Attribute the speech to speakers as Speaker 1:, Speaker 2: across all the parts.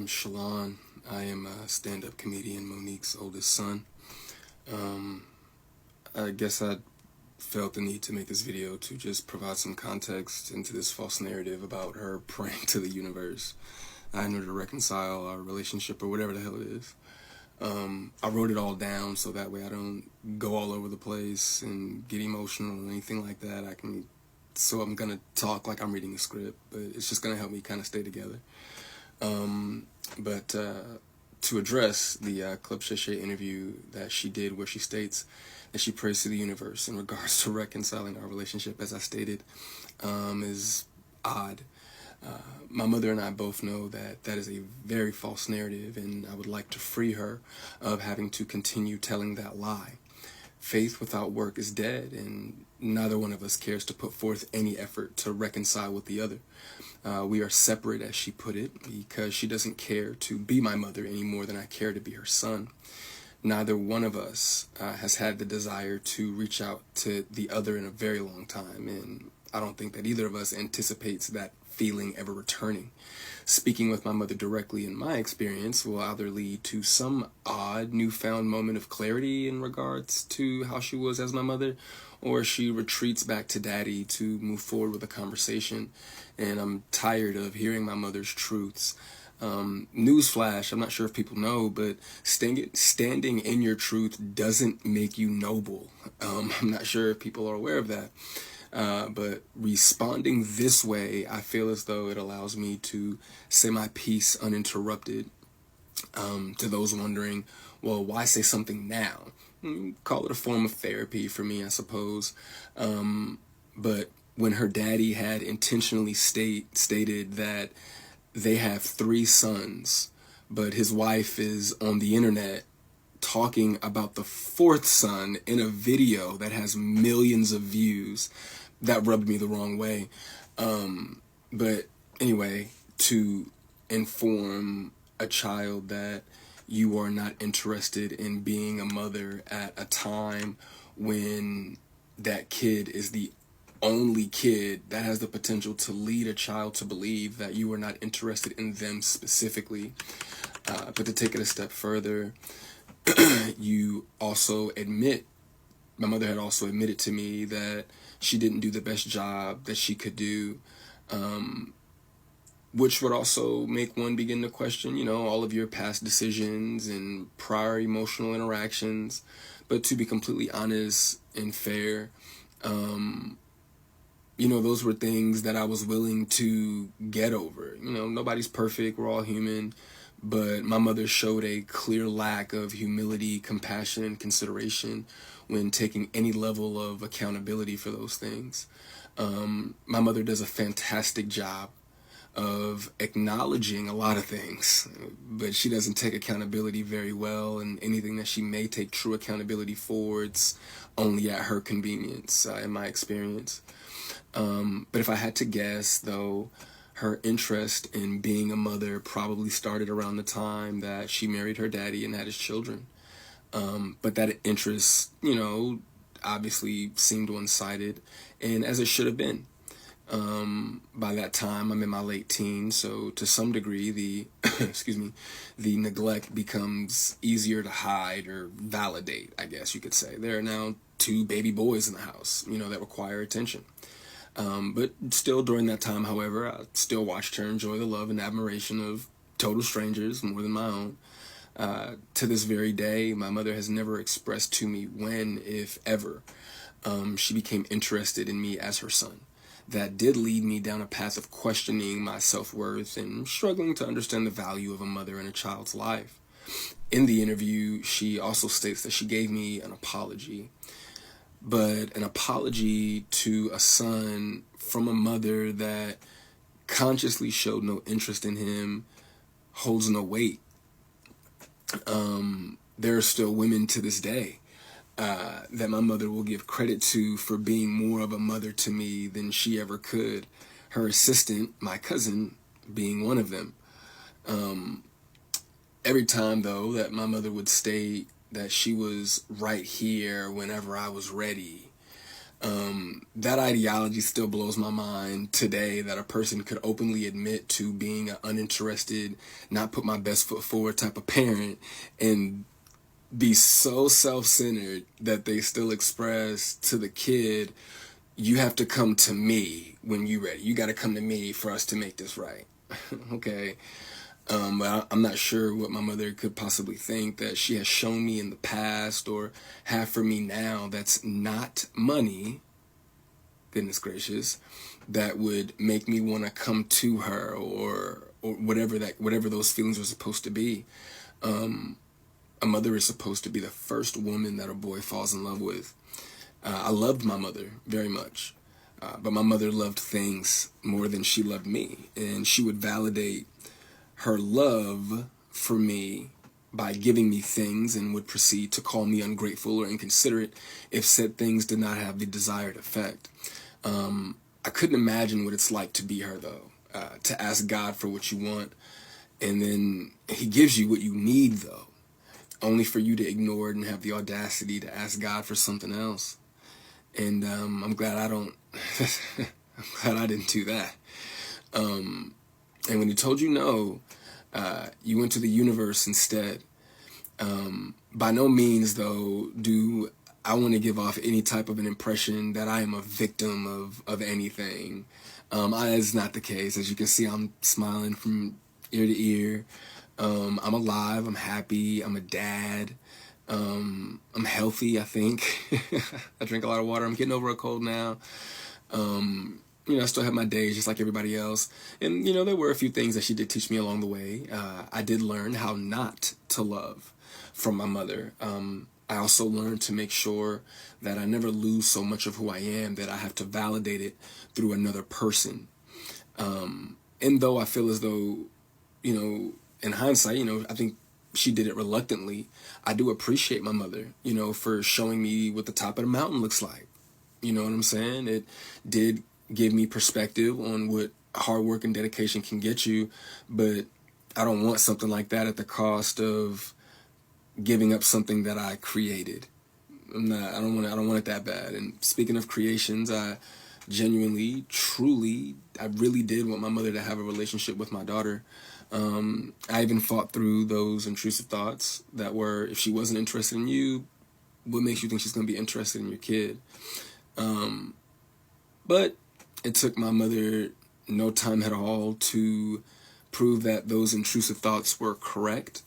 Speaker 1: am Shalon. I am a stand-up comedian, Monique's oldest son. Um, I guess I felt the need to make this video to just provide some context into this false narrative about her praying to the universe in order to reconcile our relationship or whatever the hell it is. I wrote it all down so that way I don't go all over the place and get emotional or anything like that. So I'm gonna talk like I'm reading a script, but it's just gonna help me kind of stay together. But to address the Club Shay interview that she did, where she states that she prays to the universe in regards to reconciling our relationship, as I stated, is odd. My mother and I both know that that is a very false narrative, and I would like to free her of having to continue telling that lie. Faith without work is dead, and neither one of us cares to put forth any effort to reconcile with the other. We are separate, as she put it, because she doesn't care to be my mother any more than I care to be her son. Neither one of us has had the desire to reach out to the other in a very long time, and I don't think that either of us anticipates that feeling ever returning. Speaking with my mother directly, in my experience, will either lead to some odd newfound moment of clarity in regards to how she was as my mother, or she retreats back to daddy to move forward with a conversation. And I'm tired of hearing my mother's truths. Newsflash, I'm not sure if people know, but standing in your truth doesn't make you noble. I'm not sure if people are aware of that. But responding this way, I feel as though it allows me to say my piece uninterrupted. To those wondering, well, why say something now? Call it a form of therapy for me, I suppose. But when her daddy had intentionally stated that they have 3 sons, but his wife is on the internet talking about the 4th son in a video that has millions of views, that rubbed me the wrong way. But anyway, to inform a child that you are not interested in being a mother at a time when that kid is the only kid that has the potential to lead a child to believe that you are not interested in them specifically. But to take it a step further, you also admit, my mother had also admitted to me that she didn't do the best job that she could do, which would also make one begin to question, all of your past decisions and prior emotional interactions. But to be completely honest and fair, those were things that I was willing to get over. Nobody's perfect, we're all human. But my mother showed a clear lack of humility, compassion, and consideration when taking any level of accountability for those things. My mother does a fantastic job of acknowledging a lot of things, but she doesn't take accountability very well, and anything that she may take true accountability for, it's only at her convenience, in my experience. But if I had to guess, though, her interest in being a mother probably started around the time that she married her daddy and had his children. But that interest, obviously seemed one-sided, and as it should have been. By that time, I'm in my late teens, so to some degree, the the neglect becomes easier to hide or validate, I guess you could say. There are now 2 baby boys in the house, that require attention. But still, during that time, however, I still watched her enjoy the love and admiration of total strangers more than my own. To this very day, my mother has never expressed to me when, if ever, she became interested in me as her son. That did lead me down a path of questioning my self-worth and struggling to understand the value of a mother in a child's life. In the interview, she also states that she gave me an apology. But an apology to a son from a mother that consciously showed no interest in him holds no weight. There are still women to this day that my mother will give credit to for being more of a mother to me than she ever could. Her assistant, my cousin, being one of them. Every time, though, that my mother would state that she was right here whenever I was ready, That ideology still blows my mind today, that a person could openly admit to being an uninterested, not put my best foot forward type of parent, and be so self-centered that they still express to the kid, you have to come to me when you're ready. You got to come to me for us to make this right. Okay. But I'm not sure what my mother could possibly think that she has shown me in the past or have for me now that's not money, goodness gracious, that would make me want to come to her, or whatever those feelings are supposed to be. A mother is supposed to be the first woman that a boy falls in love with. I loved my mother very much, but my mother loved things more than she loved me, and she would validate her love for me by giving me things, and would proceed to call me ungrateful or inconsiderate if said things did not have the desired effect. I couldn't imagine what it's like to be her, though, to ask God for what you want, and then he gives you what you need, though, only for you to ignore it and have the audacity to ask God for something else. And I'm glad I don't. I'm glad I didn't do that. And when he told you no, you went to the universe instead. By no means, though, do I want to give off any type of an impression that I am a victim of anything. That's not the case. As you can see, I'm smiling from ear to ear. I'm alive. I'm happy. I'm a dad. I'm healthy, I think. I drink a lot of water. I'm getting over a cold now. I still have my days just like everybody else. And, there were a few things that she did teach me along the way. I did learn how not to love from my mother. I also learned to make sure that I never lose so much of who I am that I have to validate it through another person. And though I feel as though, in hindsight, I think she did it reluctantly, I do appreciate my mother, for showing me what the top of the mountain looks like. You know what I'm saying? It did give me perspective on what hard work and dedication can get you, but I don't want something like that at the cost of giving up something that I created. I don't want it that bad. And speaking of creations, I genuinely, truly, I really did want my mother to have a relationship with my daughter. I even fought through those intrusive thoughts that were, if she wasn't interested in you, what makes you think she's going to be interested in your kid? But it took my mother no time at all to prove that those intrusive thoughts were correct.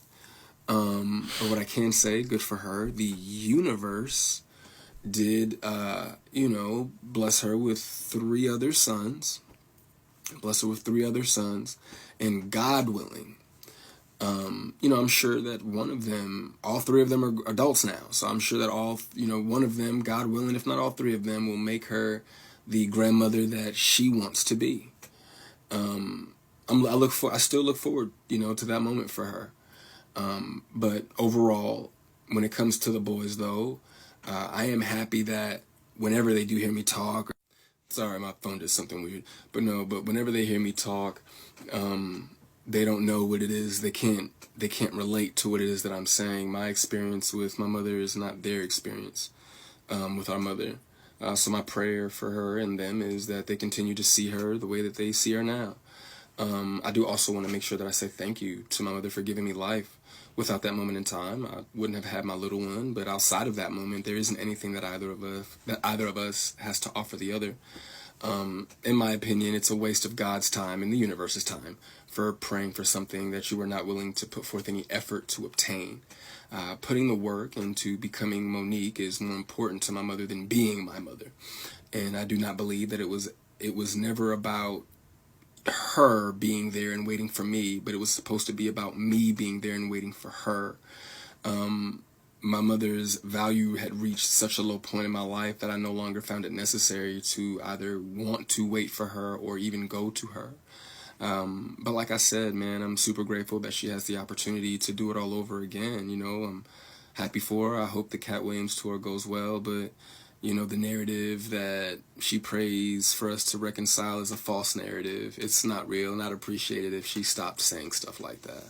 Speaker 1: But what I can say, good for her, the universe did, bless her with 3 other sons. Bless her with 3 other sons. And God willing, I'm sure that one of them, all 3 of them are adults now. So I'm sure that one of them, God willing, if not all 3 of them, will make her the grandmother that she wants to be. I still look forward, to that moment for her. But overall, when it comes to the boys, though, I am happy that whenever they do hear me talk, sorry, my phone did something weird, but whenever they hear me talk, they don't know what it is. They can't relate to what it is that I'm saying. My experience with my mother is not their experience, with our mother. So my prayer for her and them is that they continue to see her the way that they see her now. I do also want to make sure that I say thank you to my mother for giving me life. Without that moment in time, I wouldn't have had my little one. But outside of that moment, there isn't anything that either of us has to offer the other. In my opinion, it's a waste of God's time and the universe's time for praying for something that you were not willing to put forth any effort to obtain. Putting the work into becoming Monique is more important to my mother than being my mother. And I do not believe that it was never about her being there and waiting for me, but it was supposed to be about me being there and waiting for her. My mother's value had reached such a low point in my life that I no longer found it necessary to either want to wait for her or even go to her. But like I said, man, I'm super grateful that she has the opportunity to do it all over again. I'm happy for her. I hope the Cat Williams tour goes well, but the narrative that she prays for us to reconcile is a false narrative. It's not real, and I'd appreciate it if she stopped saying stuff like that.